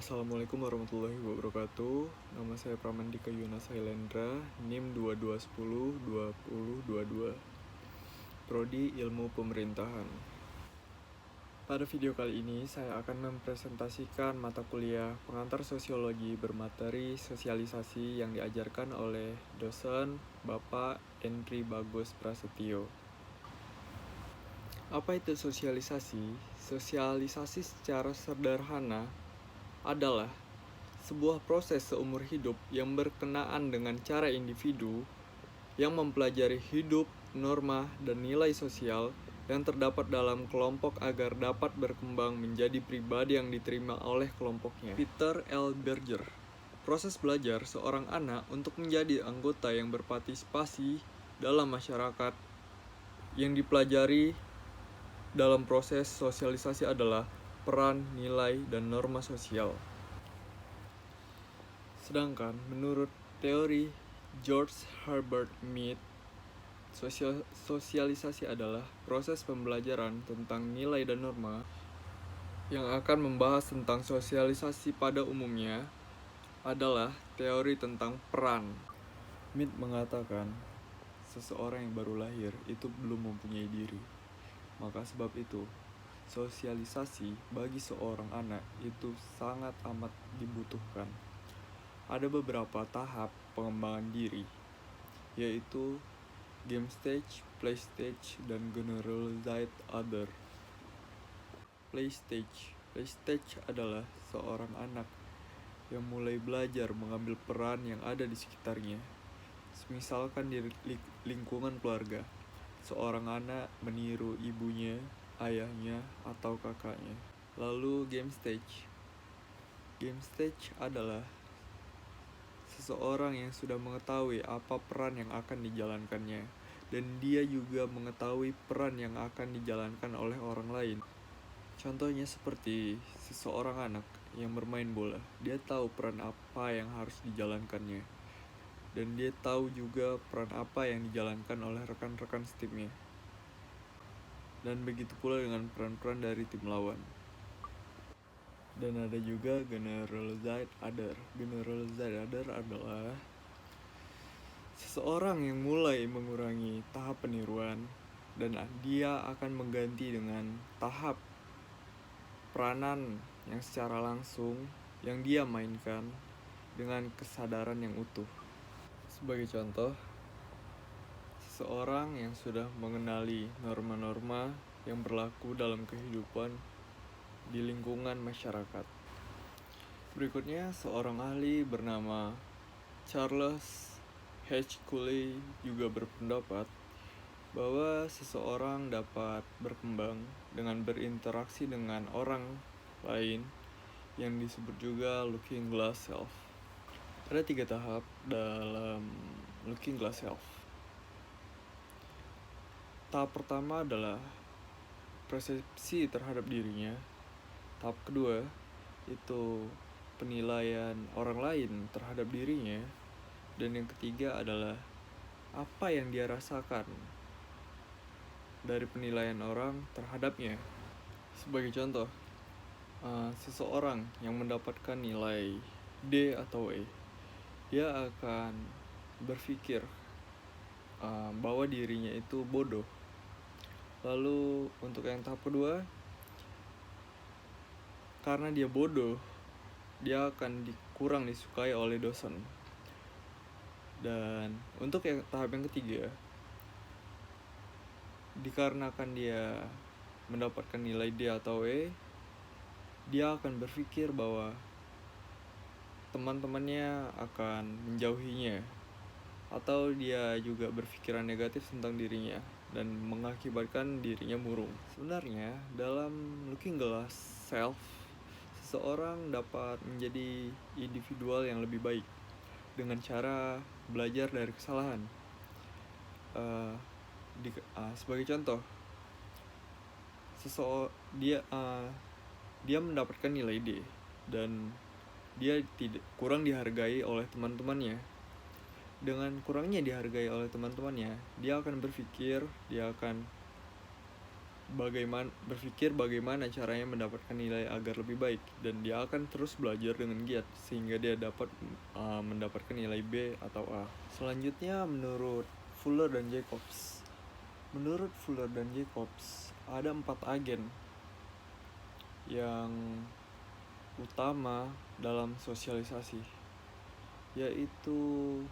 Assalamualaikum warahmatullahi wabarakatuh. Nama saya Pramandika Yuna Sailendra, NIM 22102022, Prodi Ilmu Pemerintahan. Pada video kali ini saya akan mempresentasikan mata kuliah pengantar sosiologi bermateri sosialisasi yang diajarkan oleh dosen Bapak Endri Bagus Prasetyo. Apa itu sosialisasi? Sosialisasi secara sederhana adalah sebuah proses seumur hidup yang berkenaan dengan cara individu yang mempelajari hidup, norma, dan nilai sosial yang terdapat dalam kelompok agar dapat berkembang menjadi pribadi yang diterima oleh kelompoknya. Peter L. Berger. Proses belajar seorang anak untuk menjadi anggota yang berpartisipasi dalam masyarakat yang dipelajari dalam proses sosialisasi adalah peran, nilai, dan norma sosial. Sedangkan menurut teori George Herbert Mead, sosialisasi adalah proses pembelajaran tentang nilai dan norma yang akan membahas tentang sosialisasi pada umumnya adalah teori tentang peran. Mead mengatakan, seseorang yang baru lahir itu belum mempunyai diri. Maka sebab itu, sosialisasi bagi seorang anak itu sangat amat dibutuhkan. Ada beberapa tahap pengembangan diri, yaitu game stage, play stage, dan generalized other. Play stage adalah seorang anak yang mulai belajar mengambil peran yang ada di sekitarnya. Misalkan di lingkungan keluarga, seorang anak meniru ibunya, ayahnya, atau kakaknya. Lalu game stage adalah seseorang yang sudah mengetahui apa peran yang akan dijalankannya, dan dia juga mengetahui peran yang akan dijalankan oleh orang lain. Contohnya seperti seseorang anak yang bermain bola, dia tahu peran apa yang harus dijalankannya, dan dia tahu juga peran apa yang dijalankan oleh rekan-rekan setimnya. Dan begitu pula dengan peran-peran dari tim lawan. Dan ada juga generalized other. Generalized other adalah seseorang yang mulai mengurangi tahap peniruan dan dia akan mengganti dengan tahap peranan yang secara langsung yang dia mainkan dengan kesadaran yang utuh. Sebagai contoh, seseorang yang sudah mengenali norma-norma yang berlaku dalam kehidupan di lingkungan masyarakat. Berikutnya, seorang ahli bernama Charles H. Cooley juga berpendapat bahwa seseorang dapat berkembang dengan berinteraksi dengan orang lain yang disebut juga looking glass self. Ada 3 tahap dalam looking glass self. Tahap pertama adalah persepsi terhadap dirinya. Tahap kedua itu penilaian orang lain terhadap dirinya. Dan yang ketiga adalah apa yang dia rasakan dari penilaian orang terhadapnya. Sebagai contoh, seseorang yang mendapatkan nilai D atau E, dia akan berpikir bahwa dirinya itu bodoh. Lalu untuk yang tahap kedua, karena dia bodoh, dia akan kurang disukai oleh dosen. Dan untuk yang tahap yang ketiga, dikarenakan dia mendapatkan nilai D atau E, dia akan berpikir bahwa teman-temannya akan menjauhinya, atau dia juga berpikiran negatif tentang dirinya dan mengakibatkan dirinya murung. Sebenarnya dalam looking glass self, seseorang dapat menjadi individual yang lebih baik dengan cara belajar dari kesalahan. Sebagai contoh, dia mendapatkan nilai D dan dia kurang dihargai oleh teman-temannya. Dengan kurangnya dihargai oleh teman-temannya, dia akan berpikir dia akan bagaimana caranya mendapatkan nilai agar lebih baik, dan dia akan terus belajar dengan giat sehingga dia dapat mendapatkan nilai B atau A. Selanjutnya menurut Fuller dan Jacobs. Menurut Fuller dan Jacobs, ada 4 agen yang utama dalam sosialisasi, yaitu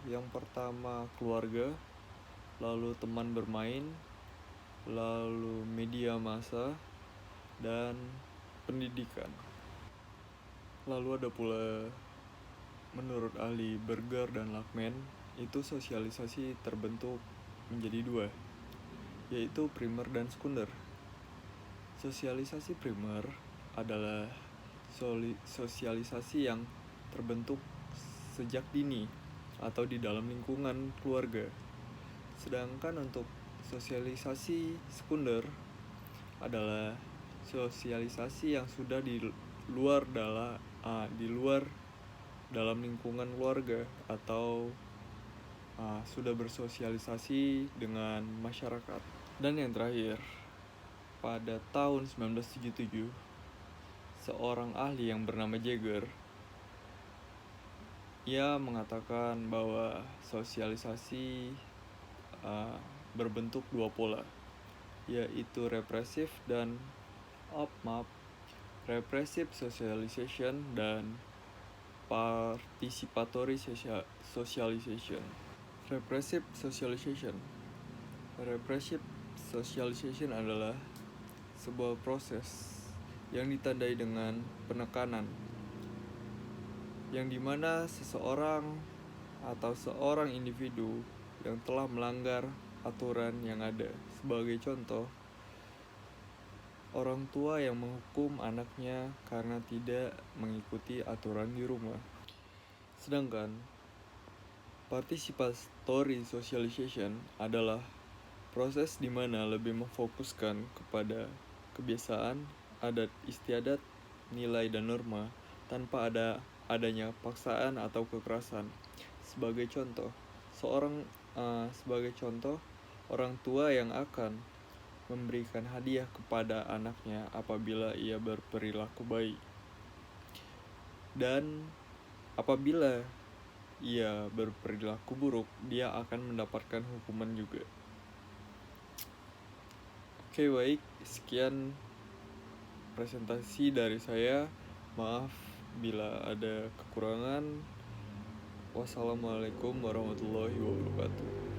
yang pertama keluarga, lalu teman bermain, lalu media massa, dan pendidikan. Lalu ada pula menurut ahli Berger dan Lachman, itu sosialisasi terbentuk menjadi 2, yaitu primer dan sekunder. Sosialisasi primer adalah sosialisasi yang terbentuk sejak dini atau di dalam lingkungan keluarga. Sedangkan untuk sosialisasi sekunder adalah sosialisasi yang sudah di luar dalam lingkungan keluarga atau sudah bersosialisasi dengan masyarakat. Dan yang terakhir, pada tahun 1977, seorang ahli yang bernama Jagger, ia mengatakan bahwa sosialisasi berbentuk 2 pola, yaitu represif dan repressive socialization dan participatory socialization. Repressive socialization adalah sebuah proses yang ditandai dengan penekanan, yang dimana seseorang atau seorang individu yang telah melanggar aturan yang ada. Sebagai contoh, orang tua yang menghukum anaknya karena tidak mengikuti aturan di rumah. Sedangkan participatory socialization adalah proses di mana lebih memfokuskan kepada kebiasaan, adat istiadat, nilai dan norma tanpa adanya paksaan atau kekerasan. Sebagai contoh, orang tua yang akan memberikan hadiah kepada anaknya apabila ia berperilaku baik, dan apabila ia berperilaku buruk, dia akan mendapatkan hukuman juga. Oke, baik, sekian presentasi dari saya. Maaf bila ada kekurangan. Wassalamualaikum warahmatullahi wabarakatuh.